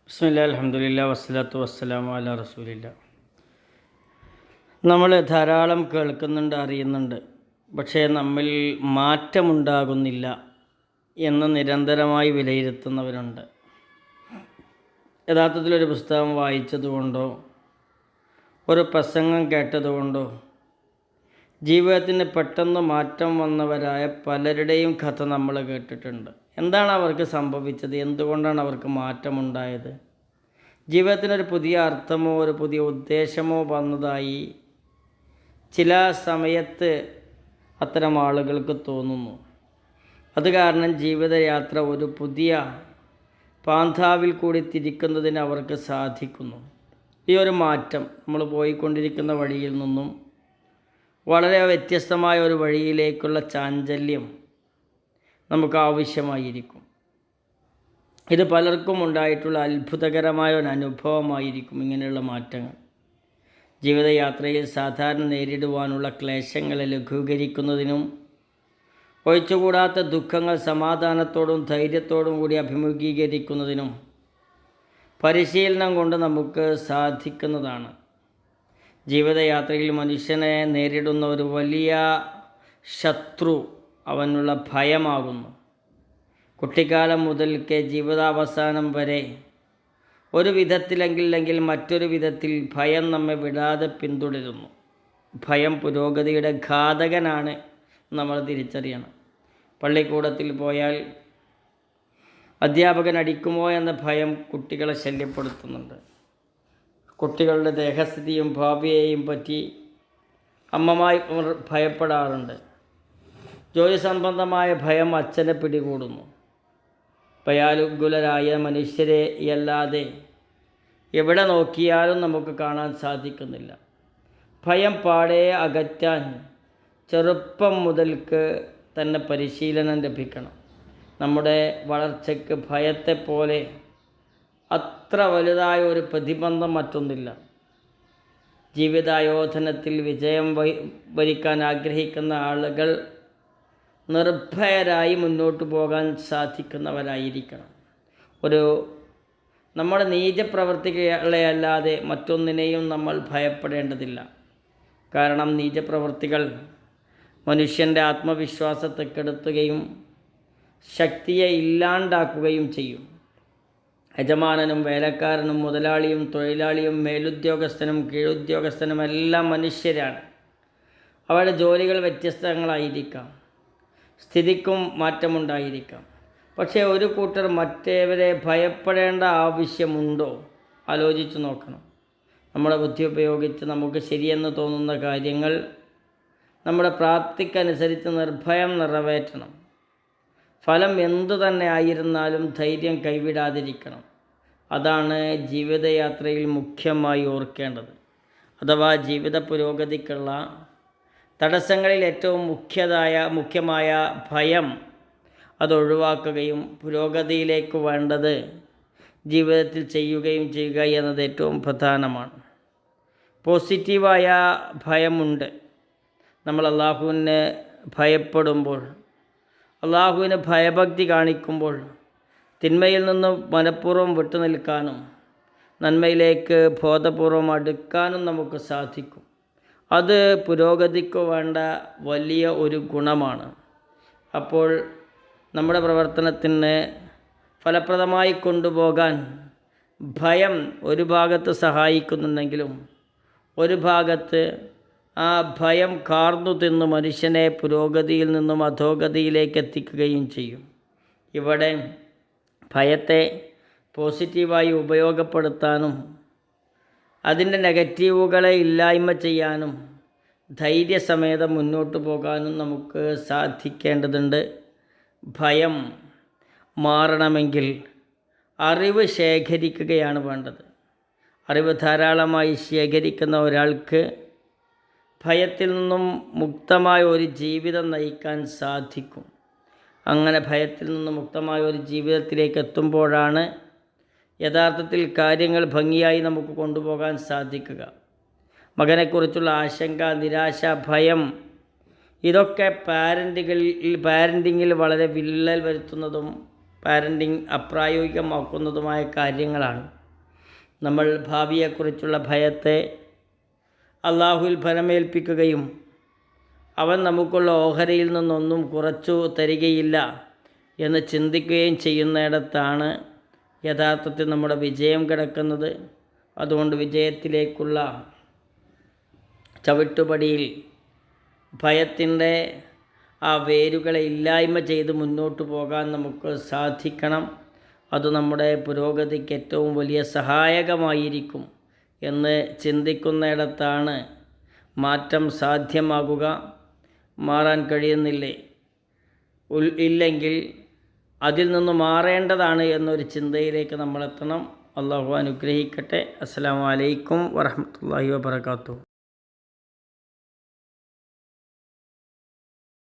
ബിസ്മില്ലാ അൽഹംദുലില്ലാ വസ്സലാത്തു വസ്സലാമു അലാ റസൂലില്ലാ. നമ്മൾ ധാരാളം കേൾക്കുന്നുണ്ട്, അറിയുന്നുണ്ട്. പക്ഷേ നമ്മിൽ മാറ്റമുണ്ടാകുന്നില്ല എന്ന് നിരന്തരമായി വിലയിരുത്തുന്നവരുണ്ട്. യഥാർത്ഥത്തിലൊരു പുസ്തകം വായിച്ചതുകൊണ്ടോ ഒരു പ്രസംഗം കേട്ടതുകൊണ്ടോ ജീവിതത്തിന് പെട്ടെന്ന് മാറ്റം വന്നവരായ പലരുടെയും കഥ നമ്മൾ കേട്ടിട്ടുണ്ട്. എന്താണ് അവർക്ക് സംഭവിച്ചത്? എന്തുകൊണ്ടാണ് അവർക്ക് മാറ്റമുണ്ടായത്? ജീവിതത്തിനൊരു പുതിയ അർത്ഥമോ ഒരു പുതിയ ഉദ്ദേശമോ വന്നതായി ചില സമയത്ത് അത്തരം ആളുകൾക്ക് തോന്നുന്നു. അത് കാരണം ജീവിതയാത്ര ഒരു പുതിയ പാന്താവിൽ കൂടി തിരിക്കുന്നതിന് അവർക്ക് സാധിക്കുന്നു. ഈ ഒരു മാറ്റം നമ്മൾ പോയിക്കൊണ്ടിരിക്കുന്ന വഴിയിൽ നിന്നും വളരെ വ്യത്യസ്തമായ ഒരു വഴിയിലേക്കുള്ള ചാഞ്ചല്യം നമുക്ക് ആവശ്യമായിരിക്കും. ഇത് പലർക്കും ഉണ്ടായിട്ടുള്ള അത്ഭുതകരമായ ഒരു അനുഭവമായിരിക്കും ഇങ്ങനെയുള്ള മാറ്റങ്ങൾ. ജീവിതയാത്രയിൽ സാധാരണ നേരിടുവാനുള്ള ക്ലേശങ്ങളെ ലഘൂകരിക്കുന്നതിനും ഒഴിച്ചുകൂടാത്ത ദുഃഖങ്ങൾ സമാധാനത്തോടും ധൈര്യത്തോടും കൂടി അഭിമുഖീകരിക്കുന്നതിനും പരിശീലനം കൊണ്ട് നമുക്ക് സാധിക്കുന്നതാണ്. ജീവിതയാത്രയിൽ മനുഷ്യനെ നേരിടുന്ന ഒരു വലിയ ശത്രു അവനുള്ള ഭയമാകുന്നു. കുട്ടിക്കാലം മുതൽക്കേ ജീവിതാവസാനം വരെ ഒരു വിധത്തിലെങ്കിൽ മറ്റൊരു വിധത്തിൽ ഭയം നമ്മെ വിടാതെ പിന്തുടരുന്നു. ഭയം പുരോഗതിയുടെ ഘാതകനാണ് നമ്മൾ തിരിച്ചറിയണം. പള്ളിക്കൂടത്തിൽ പോയാൽ അധ്യാപകൻ അടിക്കുമോ എന്ന ഭയം കുട്ടികളെ ശല്യപ്പെടുത്തുന്നുണ്ട്. കുട്ടികളുടെ ദേഹസ്ഥിതിയും ഭാവിയെയും പറ്റി അമ്മമാർ ഭയപ്പെടാറുണ്ട്. ജോലി സംബന്ധമായ ഭയം അച്ഛനെ പിടികൂടുന്നു. ഭയാലുകുലരായ മനുഷ്യരെയല്ലാതെ എവിടെ നോക്കിയാലും നമുക്ക് കാണാൻ സാധിക്കുന്നില്ല. ഭയം പാടെ അകറ്റാൻ ചെറുപ്പം മുതൽക്ക് തന്നെ പരിശീലനം ലഭിക്കണം. നമ്മുടെ വളർച്ചയ്ക്ക് ഭയത്തെപ്പോലെ അത്ര വലുതായ ഒരു പ്രതിബന്ധം മറ്റൊന്നില്ല. ജീവിതായോധനത്തിൽ വിജയം വരിക്കാൻ ആഗ്രഹിക്കുന്ന ആളുകൾ നിർഭയരായി മുന്നോട്ട് പോകാൻ സാധിക്കുന്നവരായിരിക്കണം. നമ്മുടെ നീചപ്രവർത്തികളെ അല്ലാതെ മറ്റൊന്നിനെയും നമ്മൾ ഭയപ്പെടേണ്ടതില്ല. കാരണം നീചപ്രവർത്തികൾ മനുഷ്യൻ്റെ ആത്മവിശ്വാസത്തെ കെടുത്തുകയും ശക്തിയെ ഇല്ലാണ്ടാക്കുകയും ചെയ്യും. യജമാനനും വേലക്കാരനും മുതലാളിയും തൊഴിലാളിയും മേലുദ്യോഗസ്ഥനും കീഴുദ്യോഗസ്ഥനും എല്ലാം മനുഷ്യരാണ്. അവരുടെ ജോലികൾ വ്യത്യസ്തങ്ങളായിരിക്കാം, സ്ഥിതിക്കും മാറ്റമുണ്ടായിരിക്കാം. പക്ഷേ ഒരു കൂട്ടർ മറ്റേവരെ ഭയപ്പെടേണ്ട ആവശ്യമുണ്ടോ? ആലോചിച്ചു നോക്കണം. നമ്മുടെ ബുദ്ധി ഉപയോഗിച്ച് നമുക്ക് ശരിയെന്ന് തോന്നുന്ന കാര്യങ്ങൾ നമ്മുടെ പ്രാപ്തിക്കനുസരിച്ച് നിർഭയം നിറവേറ്റണം. ഫലം എന്തു തന്നെ ആയിരുന്നാലും ധൈര്യം കൈവിടാതിരിക്കണം. അതാണ് ജീവിതയാത്രയിൽ മുഖ്യമായി ഓർക്കേണ്ടത്. അഥവാ ജീവിത പുരോഗതിക്കുള്ള തടസ്സങ്ങളിൽ ഏറ്റവും മുഖ്യമായ ഭയം അതൊഴിവാക്കുകയും പുരോഗതിയിലേക്ക് വേണ്ടത് ജീവിതത്തിൽ ചെയ്യുകയും ചെയ്യുക എന്നത് ഏറ്റവും പ്രധാനമാണ്. പോസിറ്റീവായ ഭയമുണ്ട്. നമ്മൾ അള്ളാഹുവിനെ ഭയപ്പെടുമ്പോൾ, അള്ളാഹുവിന് ഭയഭക്തി കാണിക്കുമ്പോൾ തിന്മയിൽ നിന്ന് മനഃപൂർവ്വം വിട്ടുനിൽക്കാനും നന്മയിലേക്ക് ബോധപൂർവം അടുക്കാനും നമുക്ക് സാധിക്കും. അത് പുരോഗതിക്ക് വേണ്ട വലിയ ഒരു ഗുണമാണ്. അപ്പോൾ നമ്മുടെ പ്രവർത്തനത്തിന് ഫലപ്രദമായി കൊണ്ടുപോകാൻ ഭയം ഒരു ഭാഗത്ത് സഹായിക്കുന്നുണ്ടെങ്കിലും ഒരു ഭാഗത്ത് ആ ഭയം കാർന്നു തിന്ന് മനുഷ്യനെ പുരോഗതിയിൽ നിന്നും അധോഗതിയിലേക്ക് എത്തിക്കുകയും ചെയ്യും. ഇവിടെ ഭയത്തെ പോസിറ്റീവായി ഉപയോഗപ്പെടുത്താനും അതിൻ്റെ നെഗറ്റീവുകളെ ഇല്ലായ്മ ചെയ്യാനും ധൈര്യസമേതം മുന്നോട്ട് പോകാനും നമുക്ക് സാധിക്കേണ്ടതുണ്ട്. ഭയം മാറണമെങ്കിൽ അറിവ് ശേഖരിക്കുകയാണ് വേണ്ടത്. അറിവ് ധാരാളമായി ശേഖരിക്കുന്ന ഒരാൾക്ക് ഭയത്തിൽ നിന്നും മുക്തമായ ഒരു ജീവിതം നയിക്കാൻ സാധിക്കും. അങ്ങനെ ഭയത്തിൽ നിന്നും മുക്തമായ ഒരു ജീവിതത്തിലേക്ക് എത്തുമ്പോഴാണ് യഥാർത്ഥത്തിൽ കാര്യങ്ങൾ ഭംഗിയായി നമുക്ക് കൊണ്ടുപോകാൻ സാധിക്കുക. മകനെക്കുറിച്ചുള്ള ആശങ്ക, നിരാശ, ഭയം ഇതൊക്കെ പാരൻറ്റിങ്ങിൽ വളരെ വിള്ളൽ വരുത്തുന്നതും പാരൻറ്റിങ് അപ്രായോഗികമാക്കുന്നതുമായ കാര്യങ്ങളാണ്. നമ്മൾ ഭാവിയെക്കുറിച്ചുള്ള ഭയത്തെ അള്ളാഹുവിൽ ഫലമേൽപ്പിക്കുകയും അവൻ നമുക്കുള്ള ഓഹരിയിൽ നിന്നൊന്നും കുറച്ചു തരികയില്ല എന്ന് ചിന്തിക്കുകയും ചെയ്യുന്നിടത്താണ് യഥാർത്ഥത്തിൽ നമ്മുടെ വിജയം കിടക്കുന്നത്. അതുകൊണ്ട് വിജയത്തിലേക്കുള്ള ചവിട്ടുപടിയിൽ ഭയത്തിൻ്റെ ആ വേരുകളെ ഇല്ലായ്മ ചെയ്ത് മുന്നോട്ട് പോകാൻ നമുക്ക് സാധിക്കണം. അത് നമ്മുടെ പുരോഗതിക്ക് ഏറ്റവും വലിയ സഹായകമായിരിക്കും എന്ന് ചിന്തിക്കുന്നിടത്താണ് മാറ്റം സാധ്യമാകുക. മാറാൻ കഴിയുന്നില്ലേ, ഇല്ലെങ്കിൽ അതിൽ നിന്ന് മാറേണ്ടതാണ് എന്നൊരു ചിന്തയിലേക്ക് നമ്മളെത്തണം. അള്ളാഹു അനുഗ്രഹിക്കട്ടെ. അസ്സലാമു അലൈക്കും വറഹ്മത്തുള്ളാഹി വബറകാതുഹു.